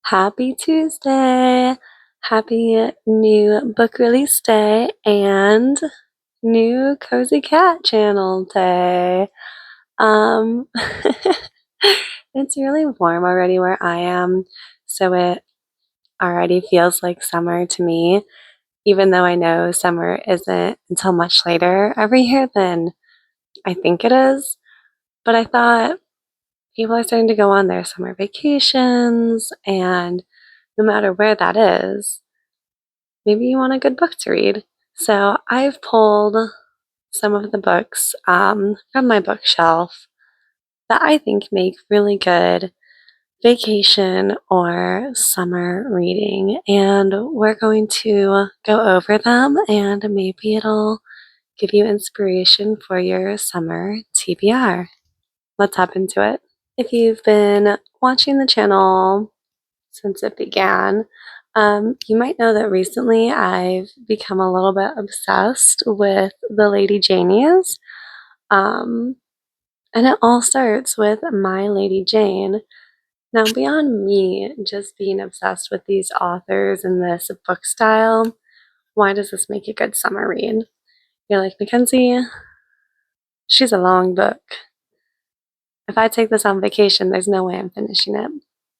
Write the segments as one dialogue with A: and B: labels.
A: Happy Tuesday! Happy new book release day and new Cozy Cat channel day. Um, it's really warm already where I am, so it already feels like summer to me, even though I know summer isn't until much later every year than I think it is. But I thought people are starting to go on their summer vacations, and no matter where that is, maybe you want a good book to read. So I've pulled some of the books from my bookshelf that I think make really good vacation or summer reading, and we're going to go over them, and maybe it'll give you inspiration for your summer TBR. Let's hop into it. If you've been watching the channel since it began, you might know that recently I've become a little bit obsessed with the Lady Janies. And it all starts with My Lady Jane. Now, beyond me just being obsessed with these authors and this book style, why does this make a good summer read? You're like, Mackenzie, she's a long book. If I take this on vacation, there's no way I'm finishing it.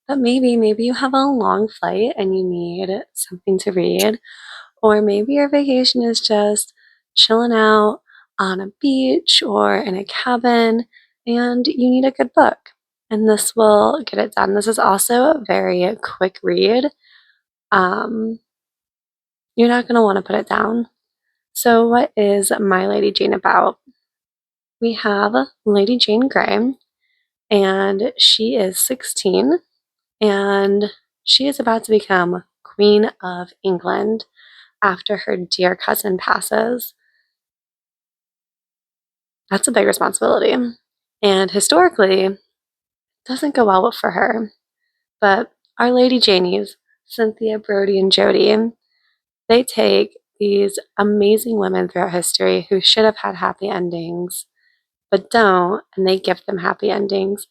A: But maybe you have a long flight and you need something to read. Or maybe your vacation is just chilling out on a beach or in a cabin and you need a good book. And this will get it done. This is also a very quick read. You're not going to want to put it down. So what is My Lady Jane about? We have Lady Jane Grey, and she is 16, and she is about to become Queen of England after her dear cousin passes. That's a big responsibility. And historically, it doesn't go well for her. But our Lady Janies, Cynthia, Brodi, and Jodi, they take these amazing women throughout history who should have had happy endings, but don't, and they give them happy endings.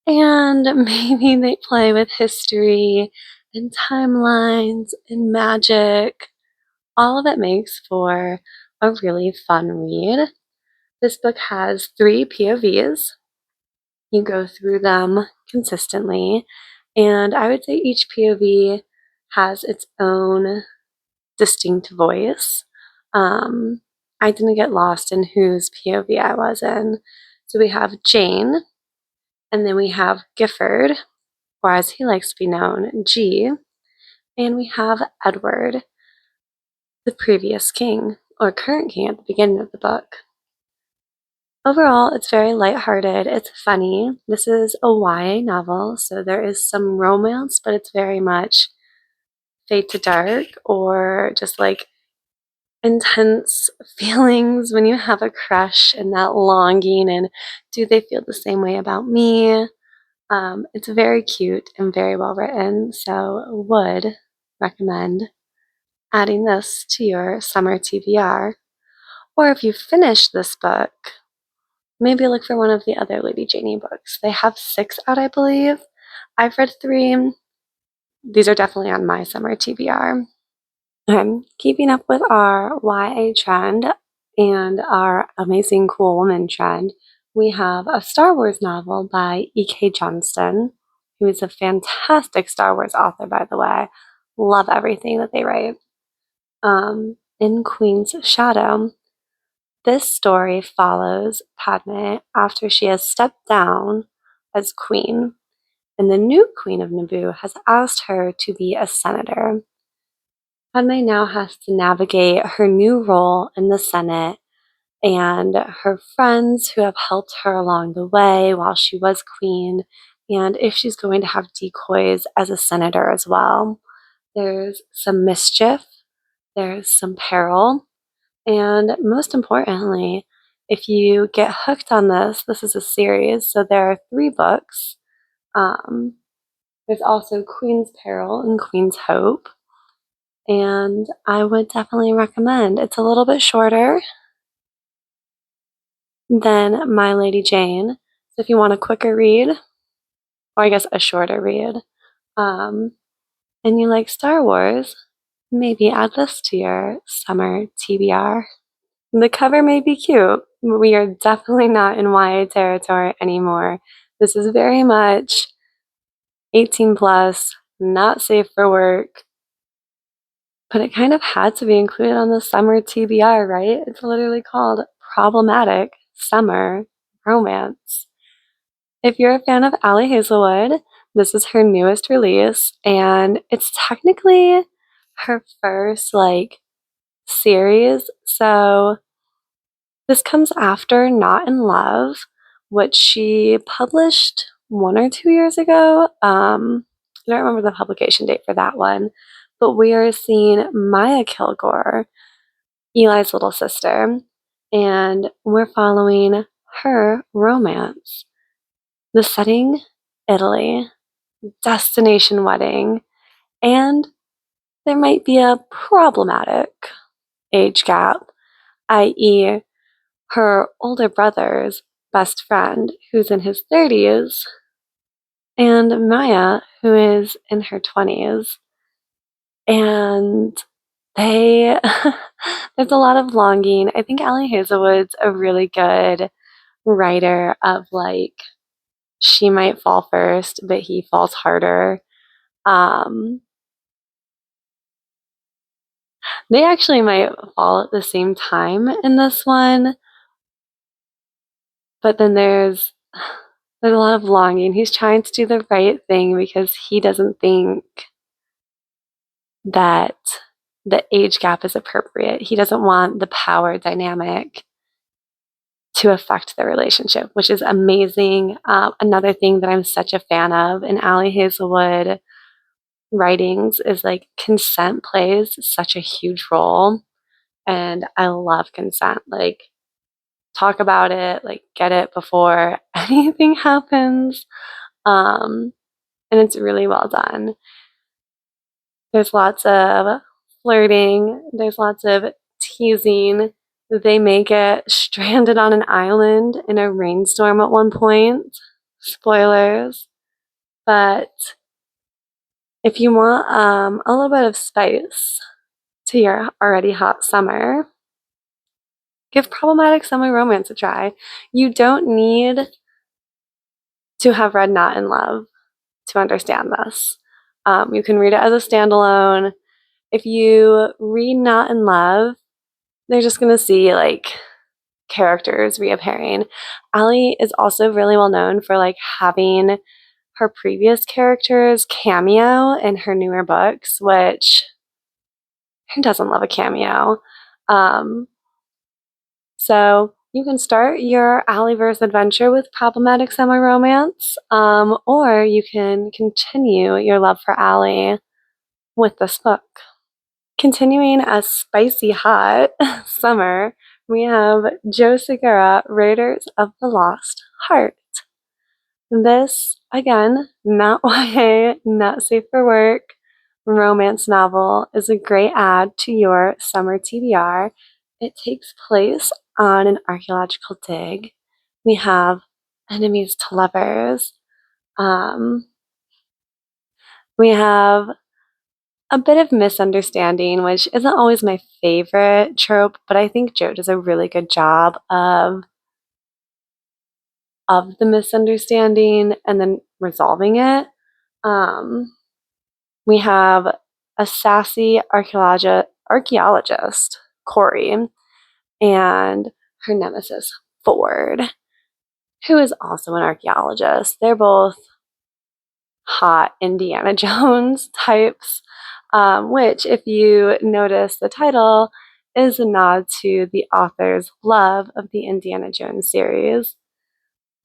A: And maybe they play with history and timelines and magic. All of it makes for a really fun read. This book has 3 POVs. You go through them consistently, and I would say each POV has its own distinct voice. I didn't get lost in whose POV I was in. So we have Jane, and then we have Gifford, or as he likes to be known, G, and we have Edward, the previous king, or current king at the beginning of the book. Overall, it's very lighthearted. It's funny. This is a YA novel, so there is some romance, but it's very much fade to dark or just like intense feelings when you have a crush and that longing, and do they feel the same way about me? It's very cute and very well written, so would recommend adding this to your summer TBR. Or if you finish this book, maybe look for one of the other Lady Janie books. They have 6 out, I believe. I've read 3. These are definitely on my summer TBR. Keeping up with our YA trend and our amazing cool woman trend, we have a Star Wars novel by E.K. Johnston, who is a fantastic Star Wars author, by the way. Love everything that they write. In Queen's Shadow, this story follows Padme after she has stepped down as queen, and the new queen of Naboo has asked her to be a senator. Padme now has to navigate her new role in the Senate and her friends who have helped her along the way while she was queen, and if she's going to have decoys as a senator as well. There's some mischief, there's some peril, and most importantly, if you get hooked on this, this is a series, so there are 3 books. There's also Queen's Peril and Queen's Hope, and I would definitely recommend. It's a little bit shorter than My Lady Jane, so if you want a quicker read, or I guess a shorter read, and you like Star Wars, maybe add this to your summer TBR. The cover may be cute. We are definitely not in YA territory anymore. This is very much 18 plus, not safe for work, but it kind of had to be included on the summer TBR, right? It's literally called Problematic Summer Romance. If you're a fan of Ali Hazelwood, this is her newest release, and it's technically her first series. So this comes after Not in Love, which she published 1 or 2 years ago. I don't remember the publication date for that one, but we are seeing Maya Kilgore, Eli's little sister, and we're following her romance. The setting, Italy, destination wedding, and there might be a problematic age gap, i.e., her older brother's best friend, who's in his 30s, and Maya, who is in her 20s. And they, there's a lot of longing. I think Ali Hazelwood's a really good writer of she might fall first, but he falls harder. They actually might fall at the same time in this one, but then there's a lot of longing. He's trying to do the right thing because he doesn't think that the age gap is appropriate. He doesn't want the power dynamic to affect the relationship, which is amazing. Another thing that I'm such a fan of in Ali Hazelwood writings is consent plays such a huge role, and I love consent. Talk about it, get it before anything happens. And it's really well done. There's lots of flirting, there's lots of teasing. They may get stranded on an island in a rainstorm at one point. Spoilers. But if you want a little bit of spice to your already hot summer, give Problematic Summer Romance a try. You don't need to have read Not in Love to understand this. You can read it as a standalone. If you read Not in Love, they're just going to see characters reappearing. Ali is also really well known for having her previous characters cameo in her newer books, which who doesn't love a cameo? So you can start your Aliverse adventure with Problematic Summer Romance, or you can continue your love for Ali with this book. Continuing a spicy hot summer, we have Joe Segura, Raiders of the Lost Heart. This, again, not YA, not safe for work, romance novel, is a great add to your summer TBR. It takes place on an archaeological dig. We have enemies to lovers. We have a bit of misunderstanding, which isn't always my favorite trope, but I think Joe does a really good job of the misunderstanding and then resolving it. We have a sassy archaeologist, Corey, and her nemesis, Ford, who is also an archaeologist. They're both hot Indiana Jones types, which, if you notice the title, is a nod to the author's love of the Indiana Jones series.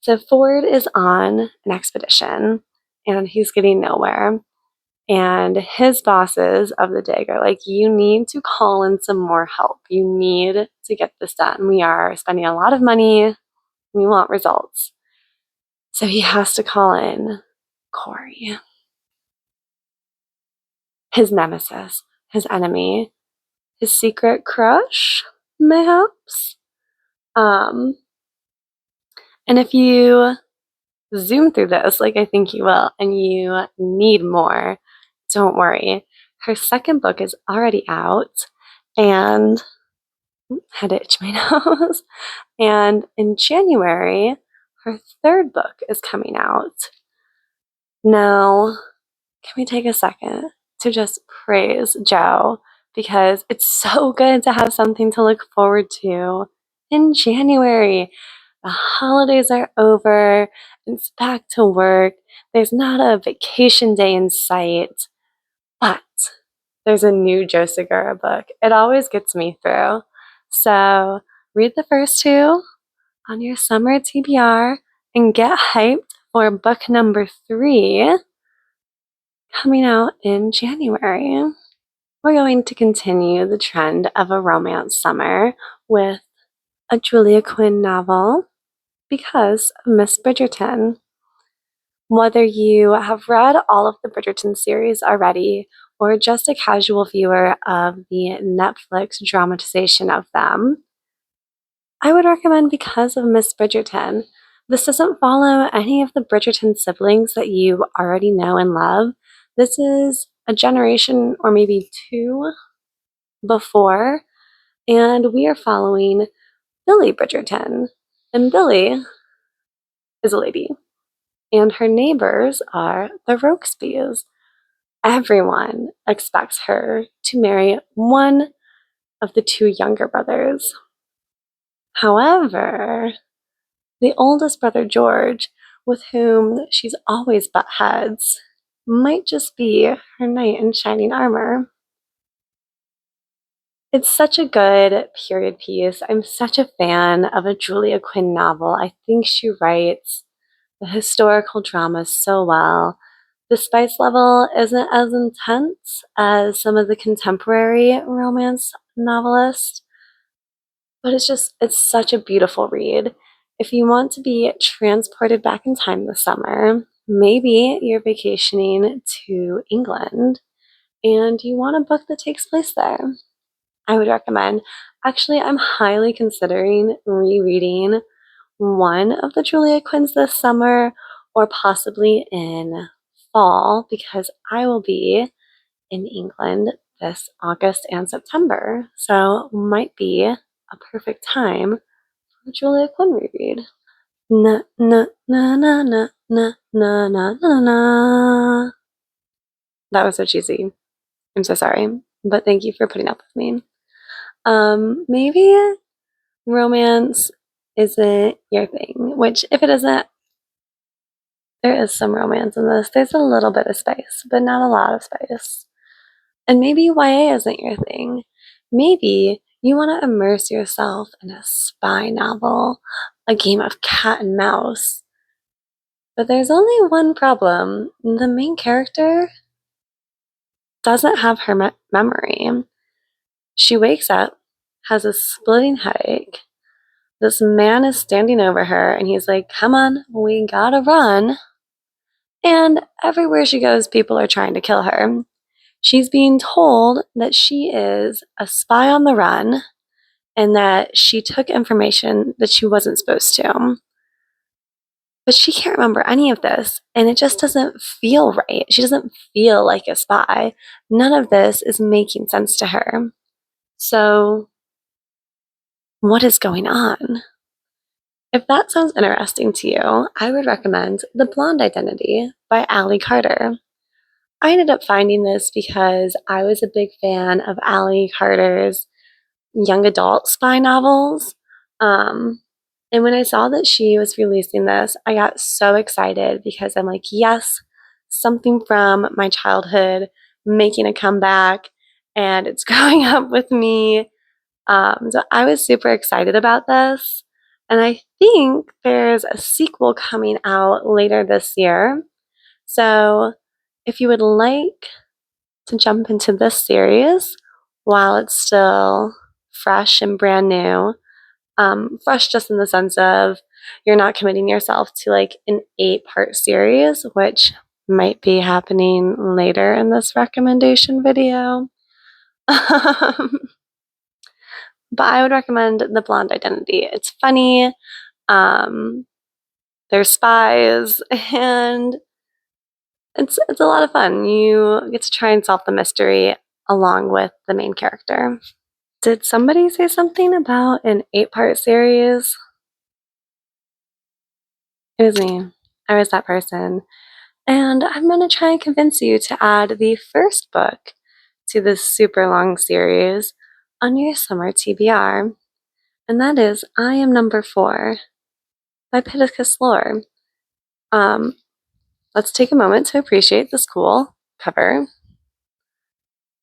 A: So Ford is on an expedition and he's getting nowhere. And his bosses of the dig are like, you need to call in some more help. You need to get this done. We are spending a lot of money. We want results. So he has to call in Corey, his nemesis, his enemy, his secret crush, mayhaps. And if you zoom through this, like I think you will, and you need more don't worry. Her second book is already out, and had to itch my nose. And in January, her third book is coming out. Now, can we take a second to just praise Jo, because it's so good to have something to look forward to in January. The holidays are over, it's back to work, there's not a vacation day in sight, but there's a new Jo Segura book. It always gets me through. So read the first two on your summer TBR and get hyped for book number 3 coming out in January. We're going to continue the trend of a romance summer with a Julia Quinn novel because of Miss Bridgerton. Whether you have read all of the Bridgerton series already or just a casual viewer of the Netflix dramatization of them, I would recommend Because of Miss Bridgerton. This doesn't follow any of the Bridgerton siblings that you already know and love. This is a generation or maybe 2 before, and we are following Billy Bridgerton. And Billy is a lady, and her neighbors are the Rokesbys. Everyone expects her to marry one of the 2 younger brothers. However, the oldest brother, George, with whom she's always butt heads, might just be her knight in shining armor. It's such a good period piece. I'm such a fan of a Julia Quinn novel. I think she writes the historical drama so well. The spice level isn't as intense as some of the contemporary romance novelists, but it's such a beautiful read. If you want to be transported back in time this summer, maybe you're vacationing to England and you want a book that takes place there, I would recommend. Actually, I'm highly considering rereading one of the Julia Quinns this summer or possibly in fall because I will be in England this August and September. So might be a perfect time for a Julia Quinn reread. Na na na na na na na na na na. That was so cheesy. I'm so sorry, but thank you for putting up with me. Maybe romance isn't your thing, which if it isn't, there is some romance in this. There's a little bit of spice, but not a lot of spice. And maybe YA isn't your thing. Maybe you want to immerse yourself in a spy novel, a game of cat and mouse. But there's only one problem. The main character doesn't have her memory. She wakes up, has a splitting headache. This man is standing over her and he's like, "Come on, we gotta run." And everywhere she goes, people are trying to kill her. She's being told that she is a spy on the run and that she took information that she wasn't supposed to. But she can't remember any of this, and it just doesn't feel right. She doesn't feel like a spy. None of this is making sense to her. So, what is going on? If that sounds interesting to you, I would recommend The Blonde Identity by Ali Carter. I ended up finding this because I was a big fan of Ali Carter's young adult spy novels. And when I saw that she was releasing this, I got so excited because I'm like, yes, something from my childhood making a comeback and it's growing up with me. So I was super excited about this. And I think there's a sequel coming out later this year. So if you would like to jump into this series while it's still fresh and brand new, fresh just in the sense of you're not committing yourself to like an 8-part series, which might be happening later in this recommendation video. But I would recommend The Blonde Identity. It's funny. They're spies, and It's a lot of fun. You get to try and solve the mystery along with the main character. Did somebody say something about an 8-part series? It was me. I was that person. And I'm going to try and convince you to add the first book to this super long series on your summer TBR. And that is I Am Number 4 by Pittiucs Lore. Let's take a moment to appreciate this cool cover.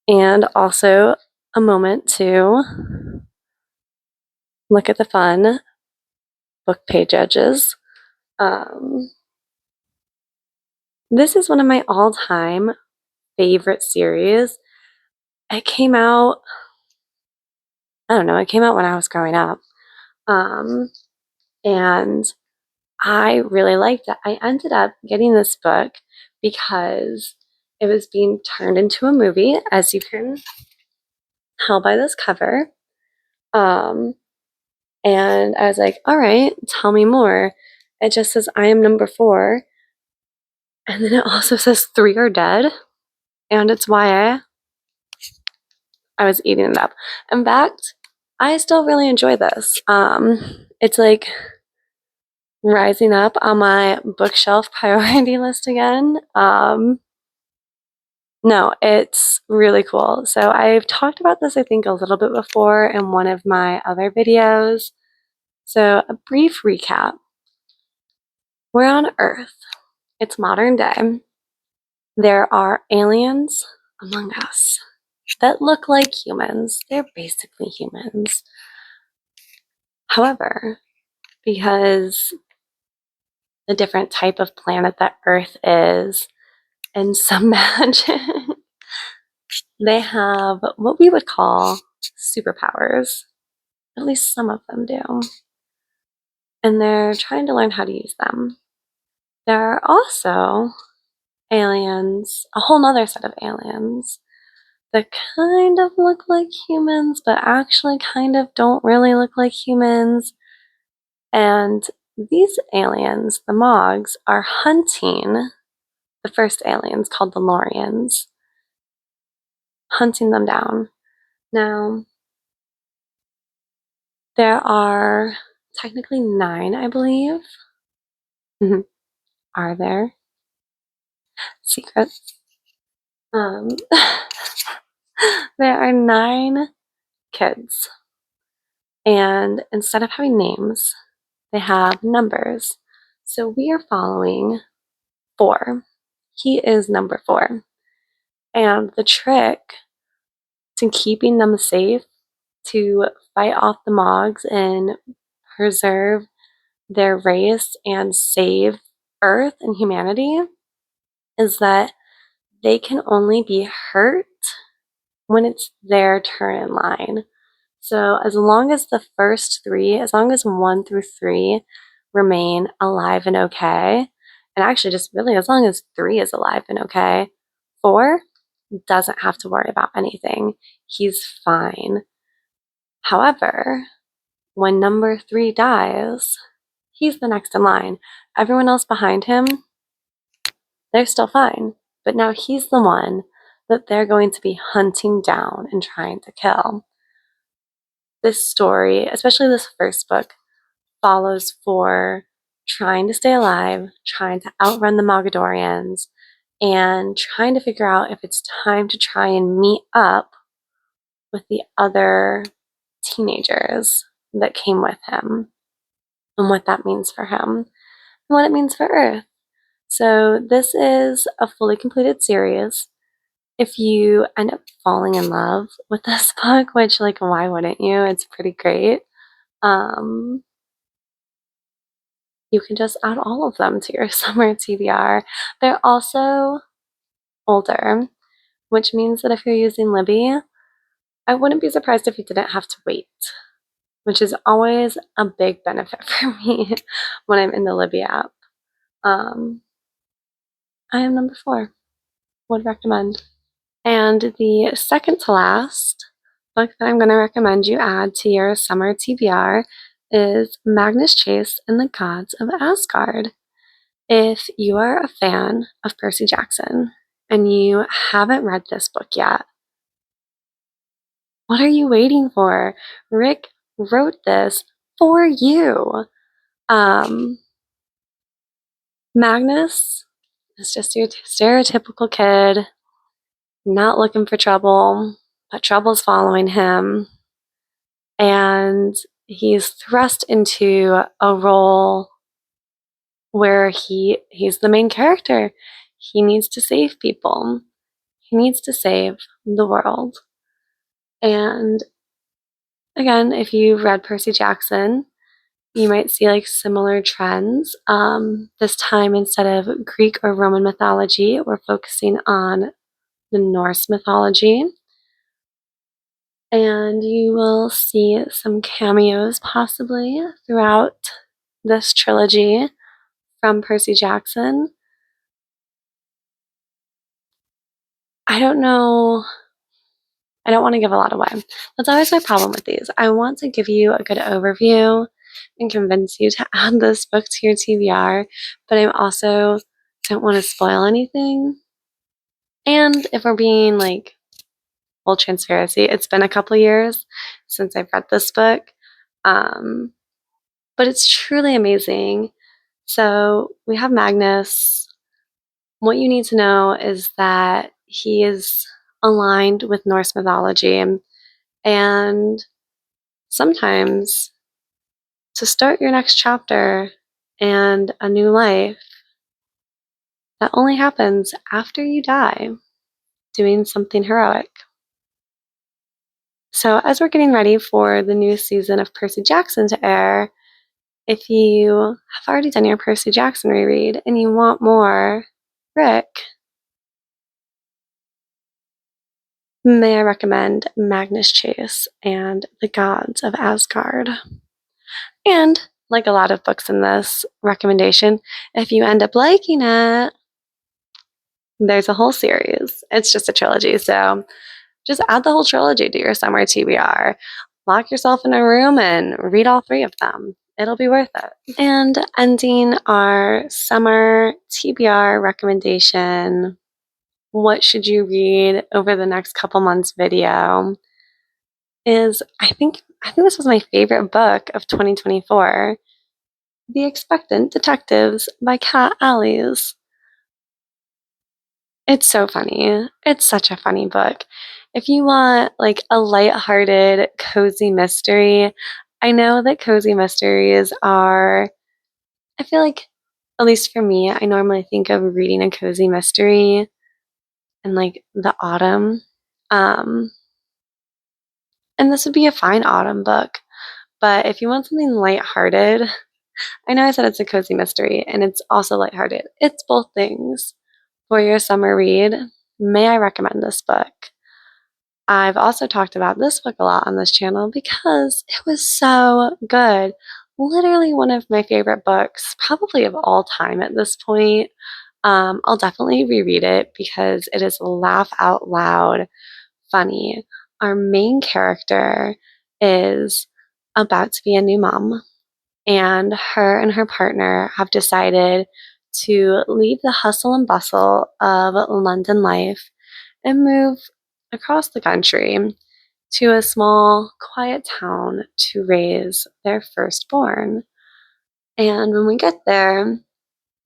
A: And also a moment to look at the fun book page edges. This is one of my all-time favorite series. It came out, I don't know, it came out when I was growing up. And I really liked it. I ended up getting this book because it was being turned into a movie, as you can tell by this cover. And I was like, all right, tell me more. It just says, I am number 4. And then it also says 3 are dead. And it's YA. I was eating it up. In fact, I still really enjoy this. It's like rising up on my bookshelf priority list again. No, it's really cool. So I've talked about this, I think, a little bit before in one of my other videos. So a brief recap. We're on Earth. It's modern day. There are aliens among us that look like humans. They're basically humans. However, because the different type of planet that Earth is and some magic, they have what we would call superpowers. At least some of them do. And they're trying to learn how to use them. There are also aliens, a whole nother set of aliens that kind of look like humans, but actually kind of don't really look like humans. And these aliens, the Mogs, are hunting the first aliens called the Lorians, hunting them down. Now, there are technically 9, I believe. Are there? Secrets. There are 9 kids. And instead of having names, they have numbers. So we are following 4. He is number 4. And the trick to keeping them safe, to fight off the Mogs and preserve their race and save Earth and humanity, is that they can only be hurt when it's their turn in line. So as long as the first 3, as long as 1 through 3 remain alive and okay, and actually just really as long as 3 is alive and okay, 4 doesn't have to worry about anything. He's fine. However, when number 3 dies, he's the next in line. Everyone else behind him, they're still fine. But now he's the one that they're going to be hunting down and trying to kill. This story, especially this first book, follows 4 trying to stay alive, trying to outrun the Mogadorians, and trying to figure out if it's time to try and meet up with the other teenagers that came with him, and what that means for him, and what it means for Earth. So this is a fully completed series. If you end up falling in love with this book, which, like, why wouldn't you? It's pretty great. You can just add all of them to your summer TBR. They're also older, which means that if you're using Libby, I wouldn't be surprised if you didn't have to wait, which is always a big benefit for me when I'm in the Libby app. I Am Number 4. Would recommend. And the second to last book that I'm going to recommend you add to your summer TBR is Magnus Chase and the Gods of Asgard. If you are a fan of Percy Jackson and you haven't read this book yet, what are you waiting for? Rick wrote this for you. Magnus is just your stereotypical kid, not looking for trouble, but trouble's following him. And he's thrust into a role where he's the main character. He needs to save people. He needs to save the world. And again, if you've read Percy Jackson, you might see like similar trends. This time, instead of Greek or Roman mythology, we're focusing on the Norse mythology. And you will see some cameos possibly throughout this trilogy from Percy Jackson. I don't know. I don't want to give a lot away. That's always my problem with these. I want to give you a good overview and convince you to add this book to your TBR, but I also don't want to spoil anything. And if we're being like full transparency, it's been a couple years since I've read this book, but it's truly amazing. So we have Magnus. What you need to know is that he is aligned with Norse mythology, and sometimes to start your next chapter and a new life, that only happens after you die, doing something heroic. So as we're getting ready for the new season of Percy Jackson to air, if you have already done your Percy Jackson reread and you want more Rick, may I recommend Magnus Chase and the Gods of Asgard. And like a lot of books in this recommendation, if you end up liking it, there's a whole series. It's just a trilogy, so just add the whole trilogy to your summer TBR. Lock yourself in a room and read all 3 of them. It'll be worth it. And ending our summer TBR recommendation, what should you read over the next couple months video, is I think this was my favorite book of 2024, The Expectant Detectives by Kat Ailes. It's so funny. It's such a funny book. If you want like a lighthearted, cozy mystery, I know that cozy mysteries are, I feel like, at least for me, I normally think of reading a cozy mystery in like the autumn. And this would be a fine autumn book. But if you want something lighthearted, I know I said it's a cozy mystery and it's also lighthearted. It's both things. For your summer read, may I recommend this book? I've also talked about this book a lot on this channel because it was so good. Literally one of my favorite books, probably of all time at this point. I'll definitely reread it because it is laugh out loud funny. Our main character is about to be a new mom, and her partner have decided to leave the hustle and bustle of London life and move across the country to a small, quiet town to raise their firstborn. And when we get there,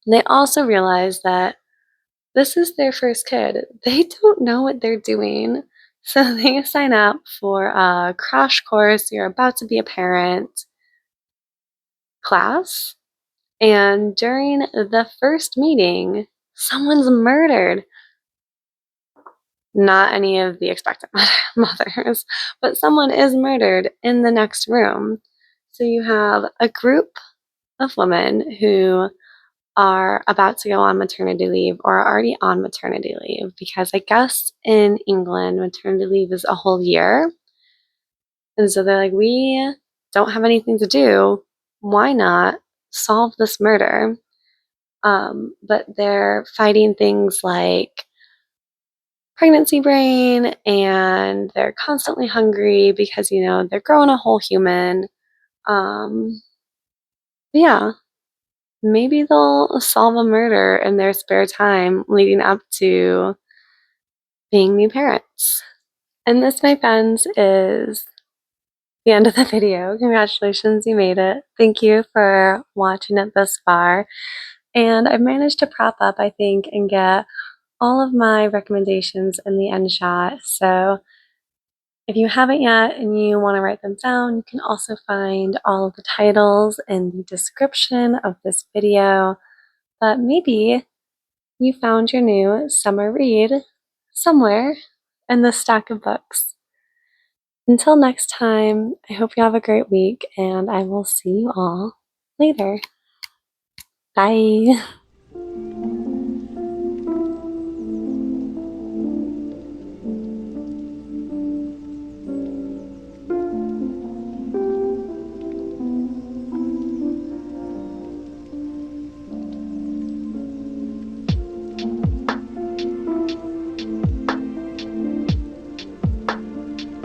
A: they also realize that this is their first kid. They don't know what they're doing. So they sign up for a crash course, you're about to be a parent class. And during the first meeting, someone's murdered. Not any of the expectant mothers, but someone is murdered in the next room. So you have a group of women who are about to go on maternity leave or are already on maternity leave, because I guess in England, maternity leave is a whole year. And so they're like, we don't have anything to do. Why not solve this murder? But they're fighting things like pregnancy brain, and they're constantly hungry because, they're growing a whole human. Yeah, maybe they'll solve a murder in their spare time leading up to being new parents. And this, my friends, is the end of the video. Congratulations, you made it. Thank you for watching it this far. And I've managed to prop up, I think, and get all of my recommendations in the end shot. So if you haven't yet and you want to write them down, you can also find all of the titles in the description of this video. But maybe you found your new summer read somewhere in this stack of books. Until next time, I hope you have a great week, and I will see you all later. Bye.